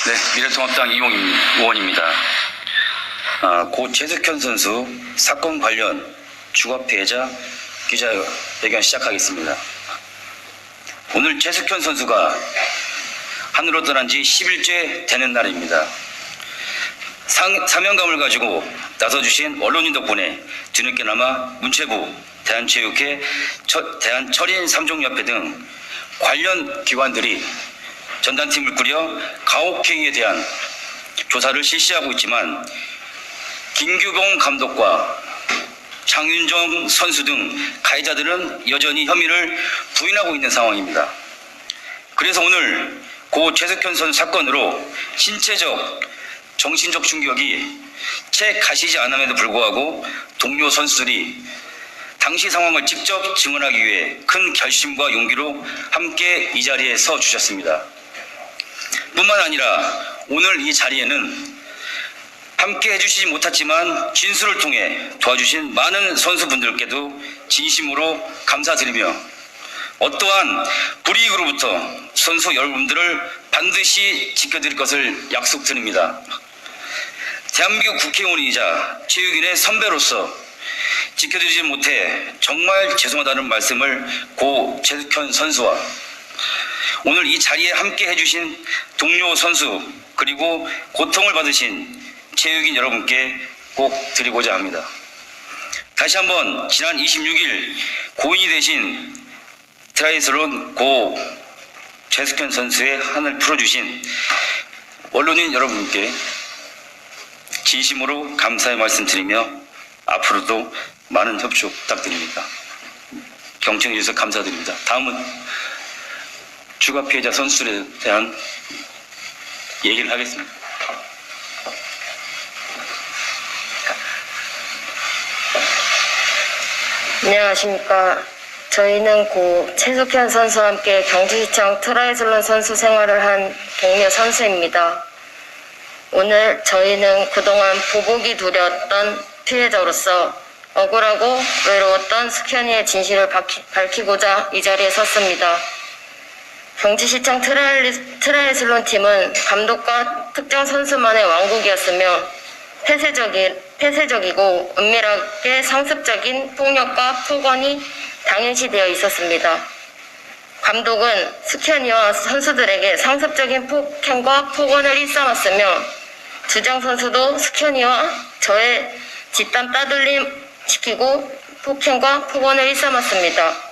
네, 미래통합당 이용임 의원입니다. 고 최석현 선수 사건 관련 주가 피해자 기자회견 시작하겠습니다. 오늘 최석현 선수가 하늘로 떠난 지 10일째 되는 날입니다. 사명감을 가지고 나서주신 언론인 덕분에 뒤늦게나마 문체부, 대한체육회, 대한철인 3종협회 등 관련 기관들이 전담팀을 꾸려 가혹행위에 대한 조사를 실시하고 있지만 김규봉 감독과 장윤정 선수 등 가해자들은 여전히 혐의를 부인하고 있는 상황입니다. 그래서 오늘 고 최석현 선수 사건으로 신체적, 정신적 충격이 채 가시지 않음에도 불구하고 동료 선수들이 당시 상황을 직접 증언하기 위해 큰 결심과 용기로 함께 이 자리에 서 주셨습니다. 뿐만 아니라 오늘 이 자리에는 함께 해주시지 못했지만 진술을 통해 도와주신 많은 선수분들께도 진심으로 감사드리며 어떠한 불이익으로부터 선수 여러분들을 반드시 지켜드릴 것을 약속드립니다. 대한민국 국회의원이자 체육인의 선배로서 지켜드리지 못해 정말 죄송하다는 말씀을 고 최석현 선수와 오늘 이 자리에 함께 해주신 동료 선수 그리고 고통을 받으신 체육인 여러분께 꼭 드리고자 합니다. 다시 한번 지난 26일 고인이 되신 트라이애슬론 고 최석현 선수의 한을 풀어주신 언론인 여러분께 진심으로 감사의 말씀드리며 앞으로도 많은 협조 부탁드립니다. 경청해 주셔서 감사드립니다. 다음은 추가 피해자 선수들에 대한 얘기를 하겠습니다. 안녕하십니까. 저희는 고 최석현 선수와 함께 경주시청 트라이애슬론 선수 생활을 한 동료 선수입니다. 오늘 저희는 그동안 보복이 두려웠던 피해자로서 억울하고 외로웠던 석현이의 진실을 밝히고자 이 자리에 섰습니다. 경주시청 트라이애슬론 팀은 감독과 특정 선수만의 왕국이었으며 폐쇄적이고 은밀하게 상습적인 폭력과 폭언이 당연시되어 있었습니다. 감독은 석현이와 선수들에게 상습적인 폭행과 폭언을 일삼았으며 주장 선수도 석현이와 저의 뒷담 따돌림 시키고 폭행과 폭언을 일삼았습니다.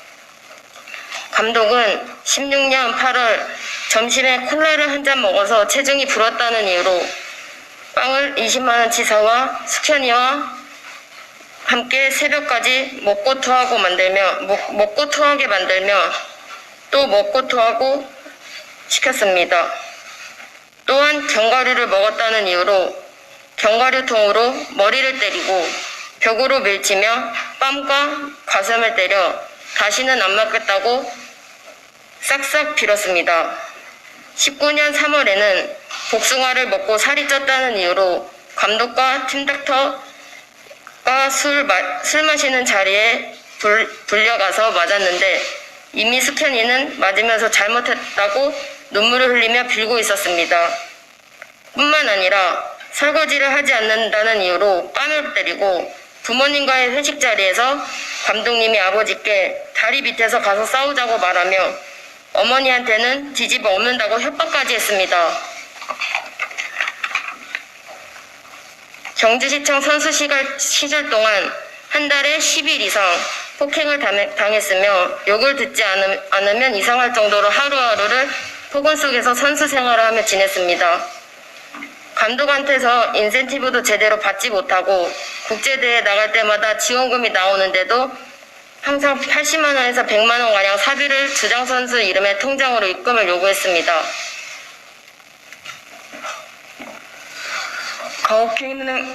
감독은 16년 8월 점심에 콜라를 한 잔 먹어서 체중이 불었다는 이유로 빵을 20만원치 사와 석현이와 함께 새벽까지 먹고 토하게 만들며 또 먹고 토하고 시켰습니다. 또한 견과류를 먹었다는 이유로 견과류통으로 머리를 때리고 벽으로 밀치며 뺨과 가슴을 때려 다시는 안 맞겠다고 싹싹 빌었습니다. 19년 3월에는 복숭아를 먹고 살이 쪘다는 이유로 감독과 팀닥터가 술 마시는 자리에 불려가서 맞았는데 이미 석현이는 맞으면서 잘못했다고 눈물을 흘리며 빌고 있었습니다. 뿐만 아니라 설거지를 하지 않는다는 이유로 뺨을 때리고 부모님과의 회식 자리에서 감독님이 아버지께 다리 밑에서 가서 싸우자고 말하며 어머니한테는 뒤집어 엎는다고 협박까지 했습니다. 경주시청 선수 시절 동안 한 달에 10일 이상 폭행을 당했으며 욕을 듣지 않으면 이상할 정도로 하루하루를 폭언 속에서 선수 생활을 하며 지냈습니다. 감독한테서 인센티브도 제대로 받지 못하고 국제대회 나갈 때마다 지원금이 나오는데도 항상 80만원에서 100만원가량 사비를 주장선수 이름의 통장으로 입금을 요구했습니다.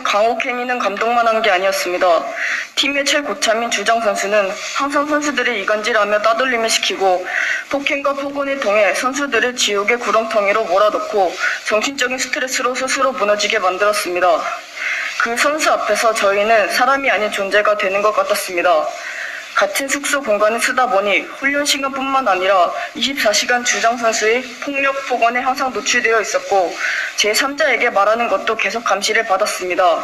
가혹행위는 감독만 한 게 아니었습니다. 팀의 최고참인 주장선수는 항상 선수들을 이간질하며 따돌림을 시키고 폭행과 폭언을 통해 선수들을 지옥의 구렁텅이로 몰아넣고 정신적인 스트레스로 스스로 무너지게 만들었습니다. 그 선수 앞에서 저희는 사람이 아닌 존재가 되는 것 같았습니다. 같은 숙소 공간을 쓰다 보니 훈련 시간뿐만 아니라 24시간 주장 선수의 폭력 폭언에 항상 노출되어 있었고 제3자에게 말하는 것도 계속 감시를 받았습니다.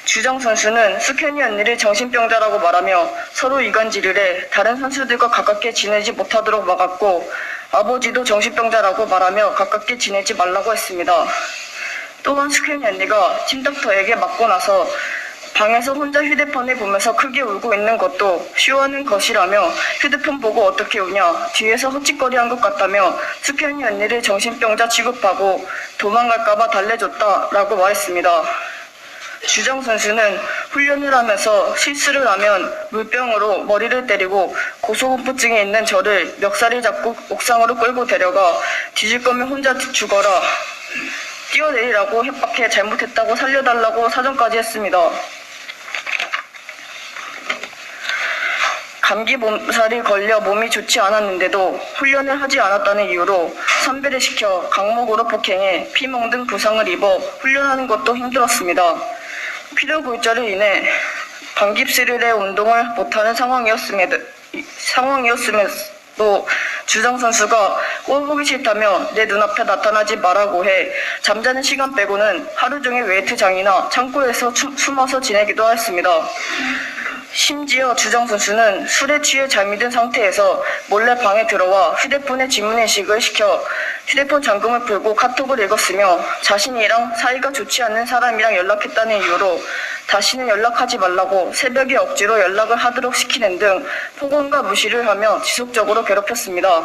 주장 선수는 스캔이 언니를 정신병자라고 말하며 서로 이간질을 해 다른 선수들과 가깝게 지내지 못하도록 막았고 아버지도 정신병자라고 말하며 가깝게 지내지 말라고 했습니다. 또한 스캔이 언니가 팀닥터에게 맞고 나서 방에서 혼자 휴대폰을 보면서 크게 울고 있는 것도 쇼하는 것이라며 휴대폰 보고 어떻게 우냐 뒤에서 헛짓거리한 것 같다며 스캔이 언니를 정신병자 취급하고 도망갈까봐 달래줬다라고 말했습니다. 주장 선수는 훈련을 하면서 실수를 하면 물병으로 머리를 때리고 고소공포증이 있는 저를 멱살을 잡고 옥상으로 끌고 데려가 뒤질 거면 혼자 죽어라 뛰어내리라고 협박해 잘못했다고 살려달라고 사정까지 했습니다. 감기 몸살이 걸려 몸이 좋지 않았는데도 훈련을 하지 않았다는 이유로 선배를 시켜 강목으로 폭행해 피멍 등 부상을 입어 훈련하는 것도 힘들었습니다. 피로골절로 인해 반깁스를 해 운동을 못하는 상황이었음에도 주장 선수가 꼴 보기 싫다며 내 눈앞에 나타나지 말라고 해 잠자는 시간 빼고는 하루 종일 웨이트장이나 창고에서 숨어서 지내기도 했습니다. 심지어 주장 선수는 술에 취해 잠이 든 상태에서 몰래 방에 들어와 휴대폰에 지문인식을 시켜 휴대폰 잠금을 풀고 카톡을 읽었으며 자신이랑 사이가 좋지 않는 사람이랑 연락했다는 이유로 다시는 연락하지 말라고 새벽에 억지로 연락을 하도록 시키는 등 폭언과 무시를 하며 지속적으로 괴롭혔습니다.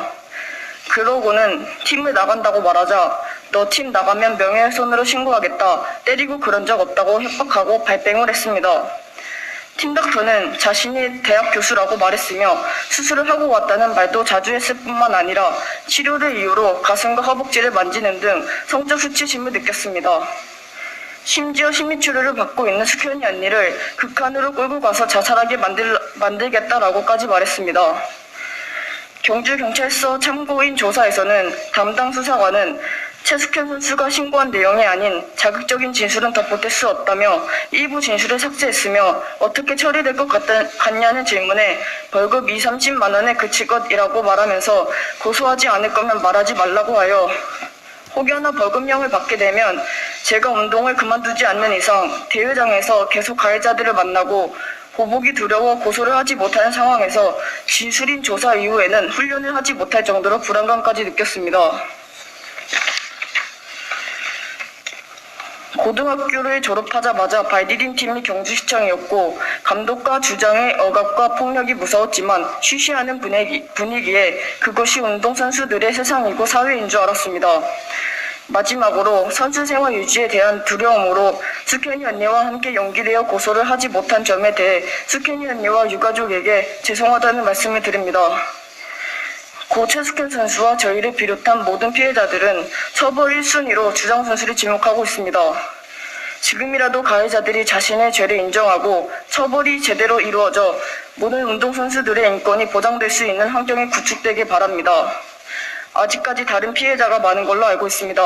그러고는 팀을 나간다고 말하자 너 팀 나가면 명예훼손으로 신고하겠다 때리고 그런 적 없다고 협박하고 발뺌을 했습니다. 팀닥터는 자신이 대학 교수라고 말했으며 수술을 하고 왔다는 말도 자주 했을 뿐만 아니라 치료를 이유로 가슴과 허벅지를 만지는 등 성적 수치심을 느꼈습니다. 심지어 심리치료를 받고 있는 스캔이 언니를 극한으로 끌고 가서 자살하게 만들겠다라고까지 말했습니다. 경주경찰서 참고인 조사에서는 담당 수사관은 최숙현 선수가 신고한 내용이 아닌 자극적인 진술은 덧붙일 수 없다며 일부 진술을 삭제했으며 어떻게 처리될 것 같냐는 질문에 벌금 2, 30만 원에 그칠 것이라고 말하면서 고소하지 않을 거면 말하지 말라고 하여 혹여나 벌금형을 받게 되면 제가 운동을 그만두지 않는 이상 대회장에서 계속 가해자들을 만나고 보복이 두려워 고소를 하지 못하는 상황에서 진술인 조사 이후에는 훈련을 하지 못할 정도로 불안감까지 느꼈습니다. 고등학교를 졸업하자마자 발디딘 팀이 경주시청이었고 감독과 주장의 억압과 폭력이 무서웠지만 쉬쉬하는 분위기에 그것이 운동선수들의 세상이고 사회인 줄 알았습니다. 마지막으로 선수 생활 유지에 대한 두려움으로 스캔이 언니와 함께 연기되어 고소를 하지 못한 점에 대해 스캔이 언니와 유가족에게 죄송하다는 말씀을 드립니다. 고 최숙현 선수와 저희를 비롯한 모든 피해자들은 처벌 1순위로 주장 선수를 지목하고 있습니다. 지금이라도 가해자들이 자신의 죄를 인정하고 처벌이 제대로 이루어져 모든 운동선수들의 인권이 보장될 수 있는 환경이 구축되길 바랍니다. 아직까지 다른 피해자가 많은 걸로 알고 있습니다.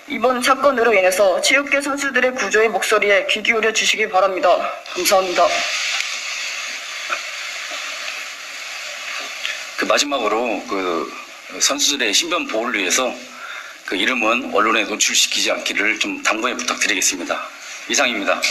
이번 사건으로 인해서 체육계 선수들의 구조의 목소리에 귀 기울여 주시기 바랍니다. 감사합니다. 마지막으로 선수들의 신변 보호를 위해서 이름은 언론에 노출시키지 않기를 좀 당부해 부탁드리겠습니다. 이상입니다.